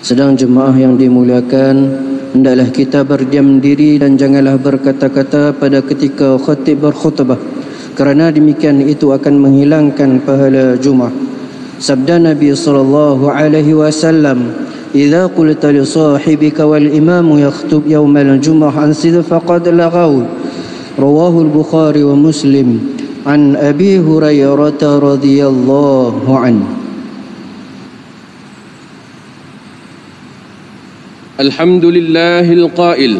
Sedang jemaah yang dimuliakan, hendaklah kita berdiam diri dan janganlah berkata-kata pada ketika khatib berkhutbah, kerana demikian itu akan menghilangkan pahala Jumaah. Sabda Nabi sallallahu alaihi wasallam, "Idza qulta li sahibika wal imamu yakhutub yaumal jumu'ah ansid faqad laghaw." Rawahu al-Bukhari wa Muslim an Abi Hurairah radhiyallahu anhu. الحمد لله القائل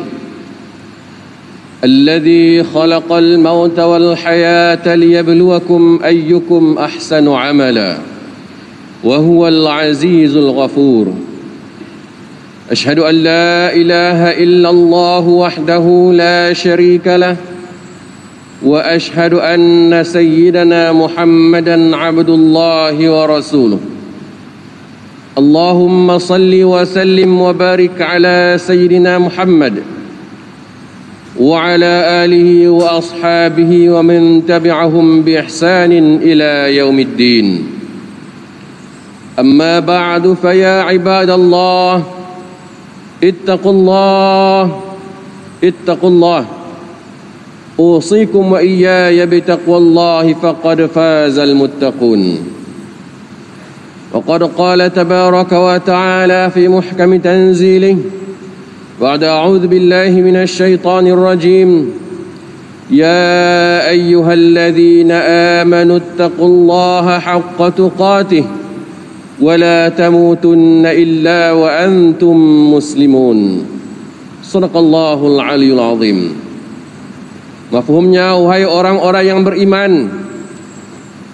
الذي خلق الموت والحياة ليبلوكم أيكم أحسن عملا وهو العزيز الغفور. أشهد أن لا إله إلا الله وحده لا شريك له وأشهد أن سيدنا محمدا عبد الله ورسوله. اللهم صل وسلم وبارك على سيدنا محمد وعلى آله وأصحابه ومن تبعهم بإحسان إلى يوم الدين. أما بعد فيا عباد الله اتقوا الله أوصيكم وإياي بتقوى الله فقد فاز المتقون. وقد قال تبارك وتعالى في محكم تنزيله بعد أعوذ بالله من الشيطان الرجيم: يا أيها الذين آمنوا اتقوا الله حق تقاته ولا تموتن إلا وأنتم مسلمون. صدق الله العلي العظيم. Mafhumnya, wahai orang-orang yang beriman,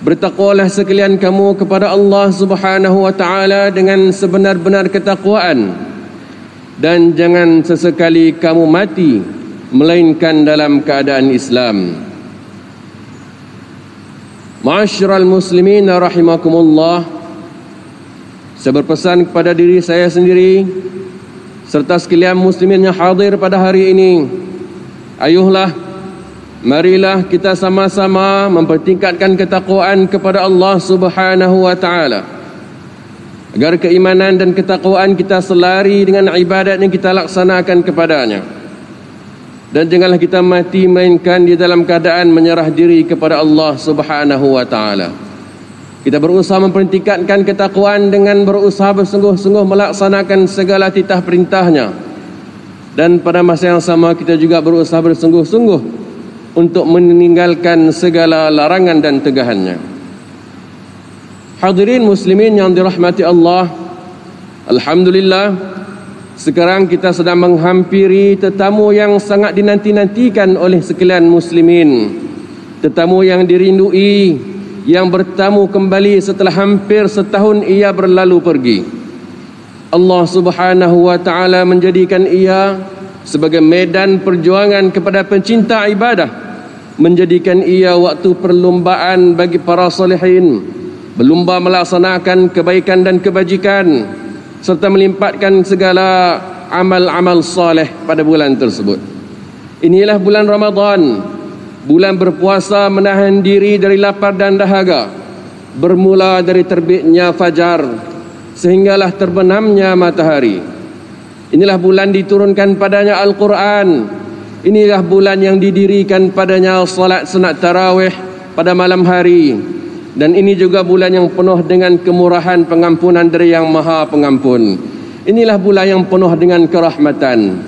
bertakwalah sekalian kamu kepada Allah Subhanahu wa ta'ala dengan sebenar-benar ketakwaan, dan jangan sesekali kamu mati melainkan dalam keadaan Islam. Ma'asyiral muslimin rahimakumullah, saya berpesan kepada diri saya sendiri serta sekalian muslimin yang hadir pada hari ini, marilah kita sama-sama mempertingkatkan ketakwaan kepada Allah Subhanahu wa ta'ala, agar keimanan dan ketakwaan kita selari dengan ibadat yang kita laksanakan kepadanya. Dan janganlah kita mati melainkan di dalam keadaan menyerah diri kepada Allah Subhanahu wa ta'ala. Kita berusaha mempertingkatkan ketakwaan dengan berusaha bersungguh-sungguh melaksanakan segala titah perintahnya, dan pada masa yang sama kita juga berusaha bersungguh-sungguh untuk meninggalkan segala larangan dan tegahannya. Hadirin muslimin yang dirahmati Allah, alhamdulillah, sekarang kita sedang menghampiri tetamu yang sangat dinanti-nantikan oleh sekalian muslimin, tetamu yang dirindui, yang bertamu kembali setelah hampir setahun ia berlalu pergi. Allah Subhanahu wa ta'ala menjadikan ia sebagai medan perjuangan kepada pencinta ibadah, menjadikan ia waktu perlombaan bagi para salihin, berlomba melaksanakan kebaikan dan kebajikan serta melimpatkan segala amal-amal saleh pada bulan tersebut. Inilah bulan Ramadan, bulan berpuasa menahan diri dari lapar dan dahaga, bermula dari terbitnya fajar sehinggalah terbenamnya matahari. Inilah bulan diturunkan padanya Al-Quran. Inilah bulan yang didirikan padanya salat sunat tarawih pada malam hari. Dan ini juga bulan yang penuh dengan kemurahan pengampunan dari Yang Maha Pengampun. Inilah bulan yang penuh dengan kerahmatan.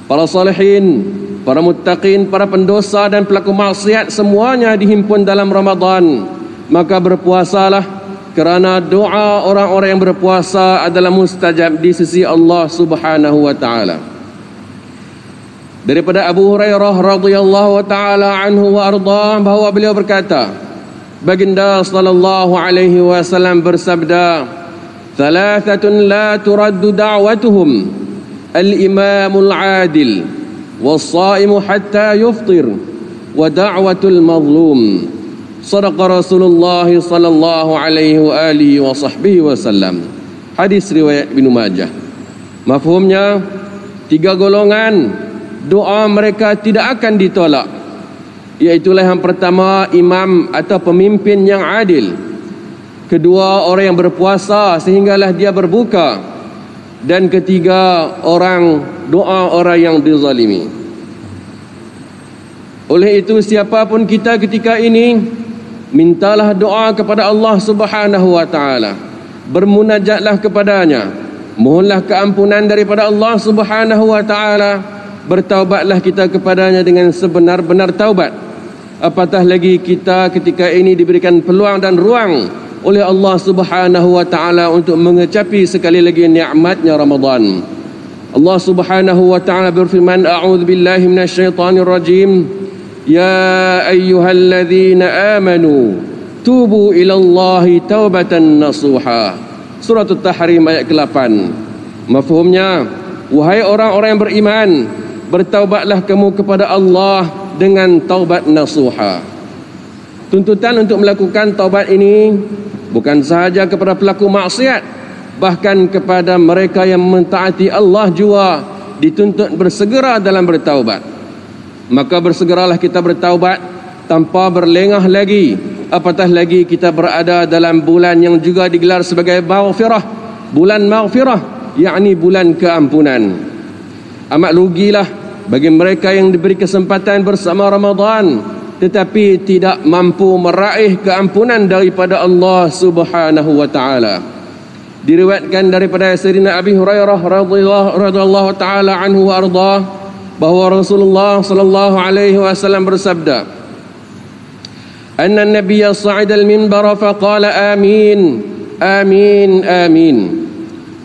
Para salihin, para muttaqin, para pendosa dan pelaku maksiat semuanya dihimpun dalam Ramadan. Maka berpuasalah, kerana doa orang-orang yang berpuasa adalah mustajab di sisi Allah Subhanahu wa ta'ala. Daripada Abu Hurairah radhiyallahu ta'ala anhu wa ardhah, bahawa beliau berkata, baginda sallallahu alaihi wasallam bersabda, "Thalathatun la turaddu da'watuhum, al-imamul adil, was-saimu hatta yuftir, wa da'watul mazlum." Sadaqa Rasulullah sallallahu alaihi wa alihi wa sahbihi wasallam. Hadis riwayat Ibnu Majah. Mafhumnya, 3 golongan doa mereka tidak akan ditolak, iaitulah yang pertama, imam atau pemimpin yang adil. Kedua, orang yang berpuasa sehinggalah dia berbuka. Dan ketiga, doa orang yang dizalimi. Oleh itu, siapapun kita ketika ini, mintalah doa kepada Allah Subhanahu wa taala. Bermunajatlah kepadanya. Mohonlah keampunan daripada Allah Subhanahu wa taala. Bertaubatlah kita kepadanya dengan sebenar-benar taubat. Apatah lagi kita ketika ini diberikan peluang dan ruang oleh Allah Subhanahu wa taala untuk mengecapi sekali lagi nikmatnya Ramadan. Allah Subhanahu wa taala berfirman, a'udzu billahi minasyaitonir rajim. Ya ayyuhalladzina amanu tubu ilallahi taubatan nasuha. Surah At-Tahrim ayat ke-8. Mafhumnya, wahai orang-orang yang beriman, bertaubatlah kamu kepada Allah dengan taubat nasuha. Tuntutan untuk melakukan taubat ini bukan sahaja kepada pelaku maksiat, bahkan kepada mereka yang mentaati Allah juga dituntut bersegera dalam bertaubat. Maka bersegeralah kita bertaubat tanpa berlengah lagi. Apatah lagi kita berada dalam bulan yang juga digelar sebagai maghfirah, bulan maghfirah, yakni bulan keampunan. Amat rugilah bagi mereka yang diberi kesempatan bersama Ramadan tetapi tidak mampu meraih keampunan daripada Allah Subhanahu wa taala. Diriwayatkan daripada Sayyidina Abi Hurairah radhiyallahu taala anhu wa ardhah bahawa Rasulullah sallallahu alaihi wasallam bersabda, "Anna an-nabiyya sa'ida al-minbar fa qala amin amin amin."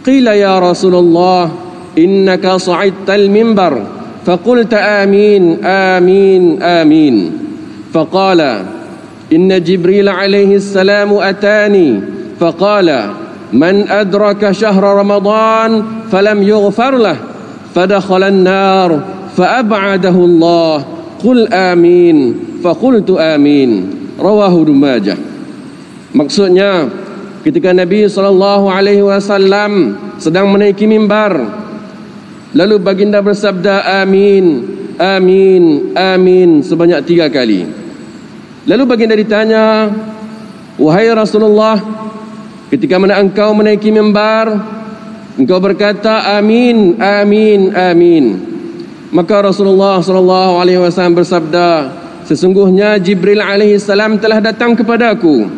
Qila ya Rasulullah innaka sa'idta al-minbar fa qulta amin amin amin. فقال إن جبريل عليه السلام أتاني فقال من أدرك شهر رمضان فلم يغفر له فدخل النار فأبعده الله قل آمين فقلت آمين. رواه ابن Majah. Maksudnya, ketika Nabi SAW sedang menaiki mimbar, lalu baginda bersabda amin amin amin sebanyak 3 kali. Lalu baginda ditanya, wahai Rasulullah, ketika mana engkau menaiki mimbar, engkau berkata amin amin amin. Maka Rasulullah SAW bersabda, sesungguhnya Jibril alaihi salam telah datang kepadaku.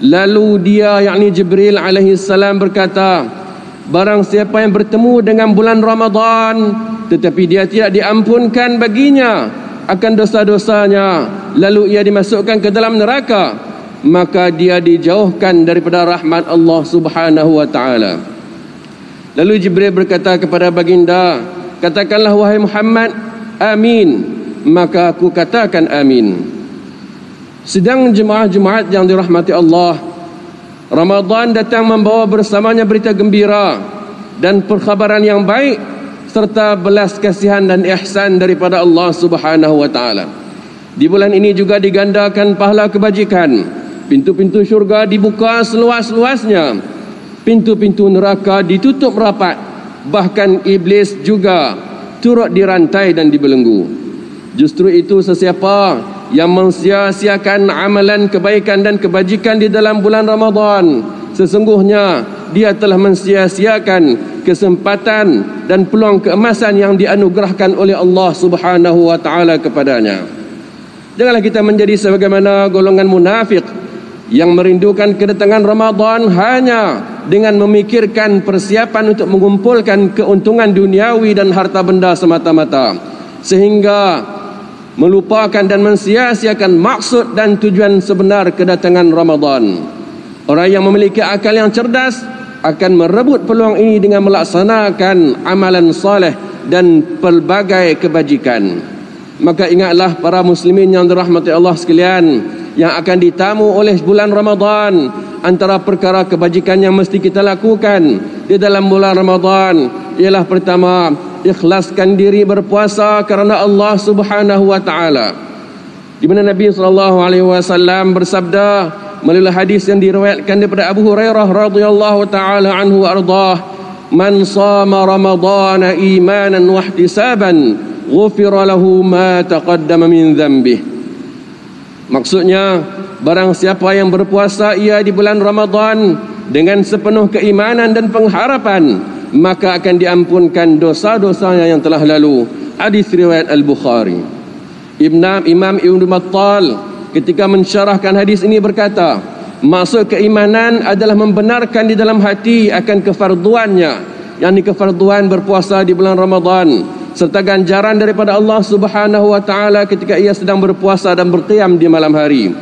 Lalu dia, yakni Jibril alaihi salam berkata, barang siapa yang bertemu dengan bulan Ramadan tetapi dia tidak diampunkan baginya akan dosa-dosanya, lalu ia dimasukkan ke dalam neraka, maka dia dijauhkan daripada rahmat Allah Subhanahu wa taala. Lalu Jibril berkata kepada baginda, katakanlah wahai Muhammad, amin. Maka aku katakan amin. Sedang jemaah-jemaat yang dirahmati Allah, Ramadan datang membawa bersamanya berita gembira dan perkhabaran yang baik serta belas kasihan dan ihsan daripada Allah Subhanahu wa taala. Di bulan ini juga digandakan pahala kebajikan. Pintu-pintu syurga dibuka seluas-luasnya. Pintu-pintu neraka ditutup rapat. Bahkan iblis juga turut dirantai dan dibelenggu. Justru itu, sesiapa yang mensia-siakan amalan kebaikan dan kebajikan di dalam bulan Ramadan, sesungguhnya dia telah mensia-siakan kesempatan dan peluang keemasan yang dianugerahkan oleh Allah Subhanahu wa taala kepadanya. Janganlah kita menjadi sebagaimana golongan munafik yang merindukan kedatangan Ramadan hanya dengan memikirkan persiapan untuk mengumpulkan keuntungan duniawi dan harta benda semata-mata, sehingga melupakan dan mensia-siakan maksud dan tujuan sebenar kedatangan Ramadan. Orang yang memiliki akal yang cerdas akan merebut peluang ini dengan melaksanakan amalan soleh dan pelbagai kebajikan. Maka ingatlah para muslimin yang dirahmati Allah sekalian, yang akan ditamu oleh bulan Ramadan. Antara perkara kebajikan yang mesti kita lakukan di dalam bulan Ramadan ialah pertama, ikhlaskan diri berpuasa kerana Allah Subhanahu wa taala. Di mana Nabi SAW bersabda melalui hadis yang diriwayatkan daripada Abu Hurairah radhiyallahu taala anhu ardhah, man shama ramadhana imanan wa ihtisaban ghufira lahu ma taqaddama min dhanbih. Maksudnya, barang siapa yang berpuasa ia di bulan Ramadan dengan sepenuh keimanan dan pengharapan, maka akan diampunkan dosa-dosanya yang telah lalu. Hadis riwayat Al-Bukhari. Imam Ibn Battal ketika mensyarahkan hadis ini berkata, maksud keimanan adalah membenarkan di dalam hati akan kefarduannya, yakni kefarduan berpuasa di bulan Ramadan, serta ganjaran daripada Allah Subhanahu wa taala ketika ia sedang berpuasa dan berqiyam di malam hari.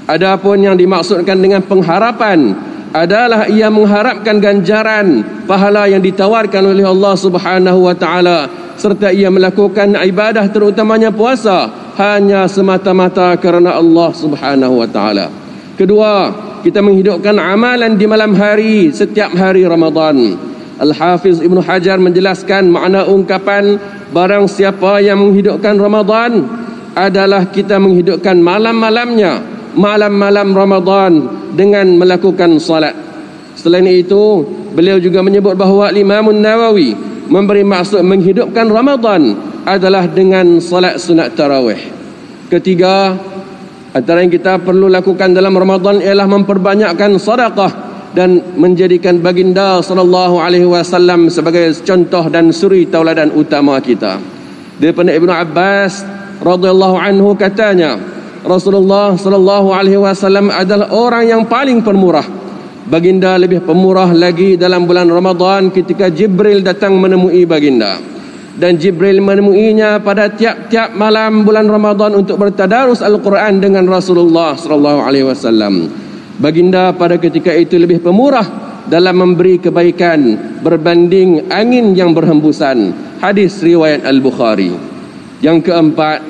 Adapun yang dimaksudkan dengan pengharapan adalah ia mengharapkan ganjaran pahala yang ditawarkan oleh Allah Subhanahu wa taala, serta ia melakukan ibadah terutamanya puasa hanya semata-mata kerana Allah Subhanahu wa taala. Kedua, kita menghidupkan amalan di malam hari setiap hari Ramadan. Al-Hafiz Ibn Hajar menjelaskan makna ungkapan barang siapa yang menghidupkan Ramadan adalah kita menghidupkan malam-malamnya, malam-malam Ramadan dengan melakukan salat. Selain itu, beliau juga menyebut bahawa Imam Nawawi memberi maksud menghidupkan Ramadan adalah dengan salat sunat tarawih. Ketiga, antara yang kita perlu lakukan dalam Ramadan ialah memperbanyakkan sedekah dan menjadikan baginda sallallahu alaihi wasallam sebagai contoh dan suri tauladan utama kita. Daripada Ibnu Abbas radhiyallahu anhu katanya, Rasulullah sallallahu alaihi wasallam adalah orang yang paling pemurah. Baginda lebih pemurah lagi dalam bulan Ramadan ketika Jibril datang menemui baginda. Dan Jibril menemuinya pada tiap-tiap malam bulan Ramadan untuk bertadarus Al-Quran dengan Rasulullah sallallahu alaihi wasallam. Baginda pada ketika itu lebih pemurah dalam memberi kebaikan berbanding angin yang berhembusan. Hadis riwayat Al-Bukhari. Yang keempat,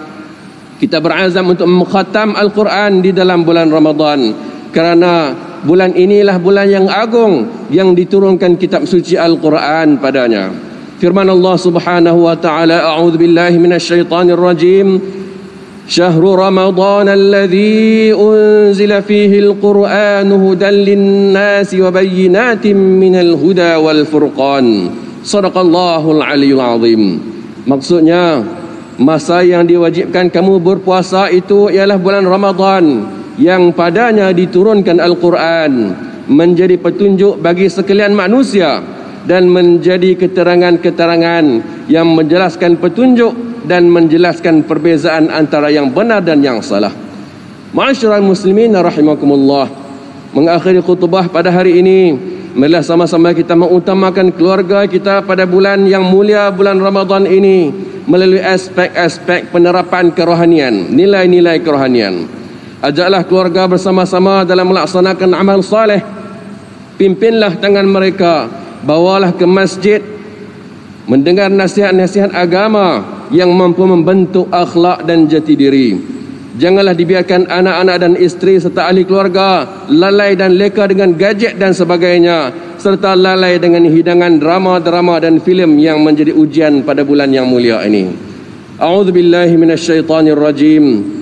kita berazam untuk mengkhatam Al-Quran di dalam bulan Ramadan, kerana bulan inilah bulan yang agung yang diturunkan kitab suci Al-Quran padanya. Firman Allah Subhanahu wa taala, a'udzu billahi minasyaitonir rajim. Syahrul Ramadan alladzi unzila fihi al-Qur'an hudan lin-nasi wa bayyinatin minal huda wal furqan. Shadaqallahul aliyyul azim. Maksudnya, masa yang diwajibkan kamu berpuasa itu ialah bulan Ramadan yang padanya diturunkan Al-Quran, menjadi petunjuk bagi sekalian manusia dan menjadi keterangan-keterangan yang menjelaskan petunjuk dan menjelaskan perbezaan antara yang benar dan yang salah. Ma'asyiral muslimin rahimakumullah, mengakhiri khutbah pada hari ini, marilah sama-sama kita mengutamakan keluarga kita pada bulan yang mulia, bulan Ramadan ini, melalui aspek-aspek penerapan kerohanian, nilai-nilai kerohanian. Ajaklah keluarga bersama-sama dalam melaksanakan amal saleh. Pimpinlah tangan mereka, bawalah ke masjid, mendengar nasihat-nasihat agama yang mampu membentuk akhlak dan jati diri. Janganlah dibiarkan anak-anak dan isteri serta ahli keluarga lalai dan leka dengan gadget dan sebagainya, serta lalai dengan hidangan drama-drama dan filem yang menjadi ujian pada bulan yang mulia ini. A'udzu billahi minasyaitonir rajim.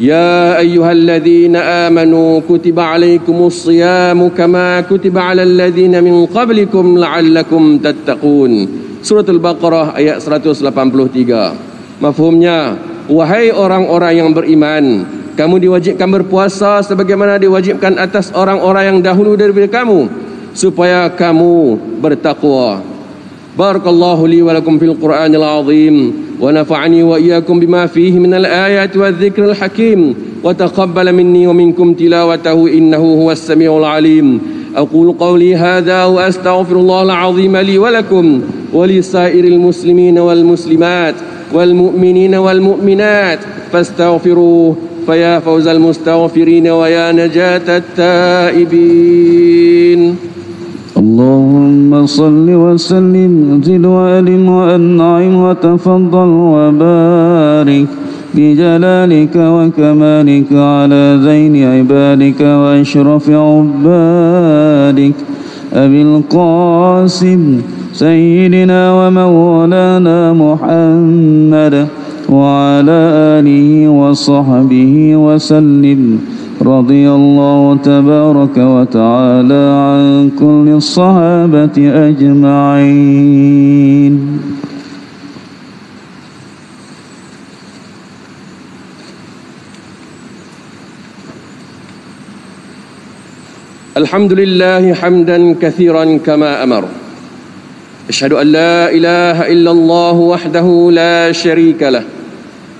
Ya ayyuhalladzina amanu kutiba alaikumus siyamu kama kutiba alal ladzina min qablikum la'allakum tattaqun. Surah Al-Baqarah ayat 183. Mafhumnya, wahai orang-orang yang beriman, kamu diwajibkan berpuasa sebagaimana diwajibkan atas orang-orang yang dahulu daripada kamu, supaya kamu bertakwa. Barakallahu li wa lakum fil Qur'anil azim, wa nafa'ani wa iyyakum bima fihi minal ayati wadh-dhikril hakim, wa taqabbala minni wa minkum tilawatahu innahu huwas samiul alim. Aqulu qawli hadha wa astaghfirullahal azim li wa lakum wa li sairil muslimin wal muslimat wal mu'minin wal mu'minat fastaghfiruhu fa ya fawzal mustaghfirin wa ya najatat taibin. Allahumma salli wa sallim zid wa alim wa an'im wa tafaddal wa barik بجلالك وكمالك على زين عبادك وأشرف عبادك أبي القاسم سيدنا ومولانا محمد وعلى آله وصحبه وسلم رضي الله تبارك وتعالى عن كل الصحابة أجمعين. Alhamdulillah hamdan katsiran kama amar, أشهد أن لا إله إلا الله وحده لا شريك له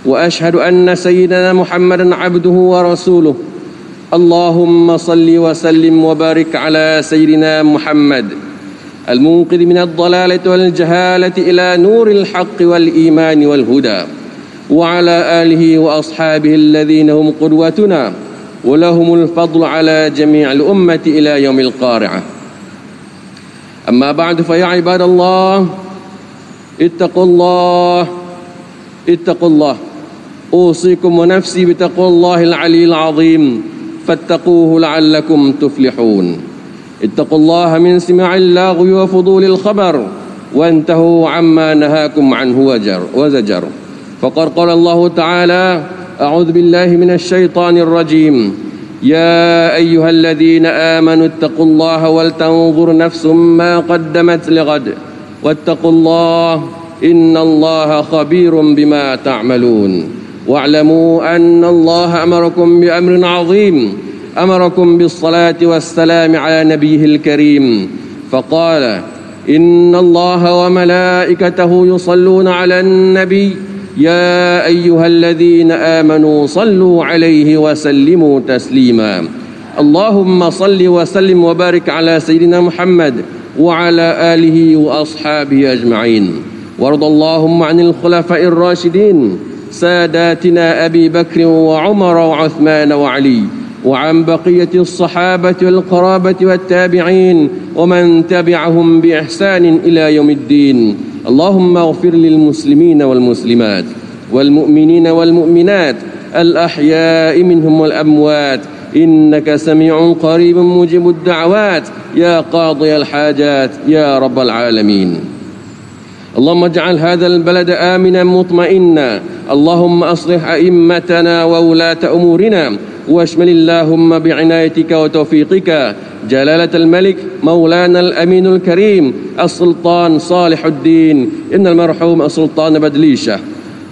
وأشهد أن سيدنا محمدا عبده ورسوله اللهم صل وسلم وبارك على سيدنا محمد المنقذ من الضلالة والجهالة إلى نور الحق والإيمان والهدى وعلى آله وأصحابه الذين هم قدوتنا ولهم الفضل على جميع الأمة إلى يوم القارعة. أما بعد فيا عباد الله اتقوا الله أوصيكم ونفسي بتقوى الله العلي العظيم فاتقوه لعلكم تفلحون. اتقوا الله من سماع اللغو وفضول الخبر وانتهوا عما نهاكم عنه وزجر. فقد قال الله تعالى: أعوذ بالله من الشيطان الرجيم: يا أيها الذين آمنوا اتقوا الله ولتنظر نفس ما قدمت لغد واتقوا الله إن الله خبير بما تعملون. واعلموا أن الله أمركم بأمر عظيم، أمركم بالصلاة والسلام على نبيه الكريم، فقال: إن الله وملائكته يصلون على النبي يا أيها الذين آمنوا صلوا عليه وسلموا تسليما. اللهم صل وسلم وبارك على سيدنا محمد وعلى آله وأصحابه أجمعين. وارض اللهم عن الخلفاء الراشدين ساداتنا أبي بكر وعمر وعثمان وعلي، وعن بقية الصحابة والقرابة والتابعين ومن تبعهم بإحسان إلى يوم الدين. اللهم اغفر للمسلمين والمسلمات والمؤمنين والمؤمنات الأحياء منهم والأموات إنك سميع قريب مجيب الدعوات يا قاضي الحاجات يا رب العالمين. اللهم اجعل هذا البلد آمنا مطمئنا. اللهم أصلح أئمتنا وولاة أمورنا واشمل اللهم بعنايتك وتوفيقك جلالة الملك مولانا الأمين الكريم السلطان صالح الدين ابن المرحوم السلطان بدليشة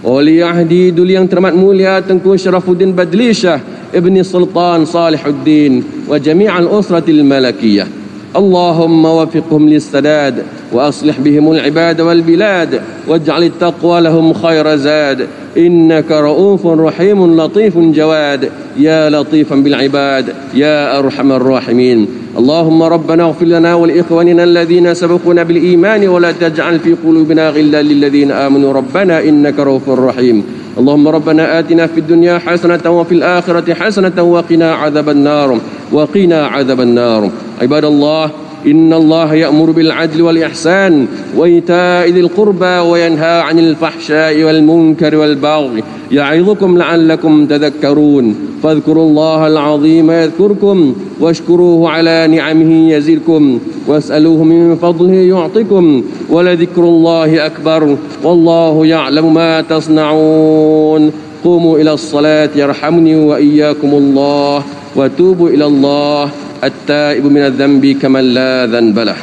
وولي عهدي دول yang terhormat mulia Tengku Syarafuddin Badlishah ابن السلطان صالح الدين وجميع الأسرة الملكية. اللهم وفقهم للسداد وأصلح بهم العباد والبلاد واجعل التقوى لهم خير زاد إنك رؤوف رحيم لطيف جواد يا لطيفا بالعباد يا أرحم الراحمين. اللهم ربنا اغفر لنا ولإخواننا الذين سبقونا بالإيمان ولا تجعل في قلوبنا غلا للذين آمنوا ربنا إنك رؤوف رحيم. اللهم ربنا آتنا في الدنيا حسنة وفي الآخرة حسنة وقنا عذاب النار. عباد الله إن الله يأمر بالعدل والإحسان وإيتاء ذي القربى وينهى عن الفحشاء والمنكر والبغي يعظكم لعلكم تذكرون. فاذكروا الله العظيم يذكركم واشكروه على نعمه يزدكم واسألوه من فضله يعطكم ولذكر الله أكبر والله يعلم ما تصنعون. قوموا إلى الصلاة يرحمني وإياكم الله وتوبوا إلى الله التائب من الذنب كمن لا ذنب له.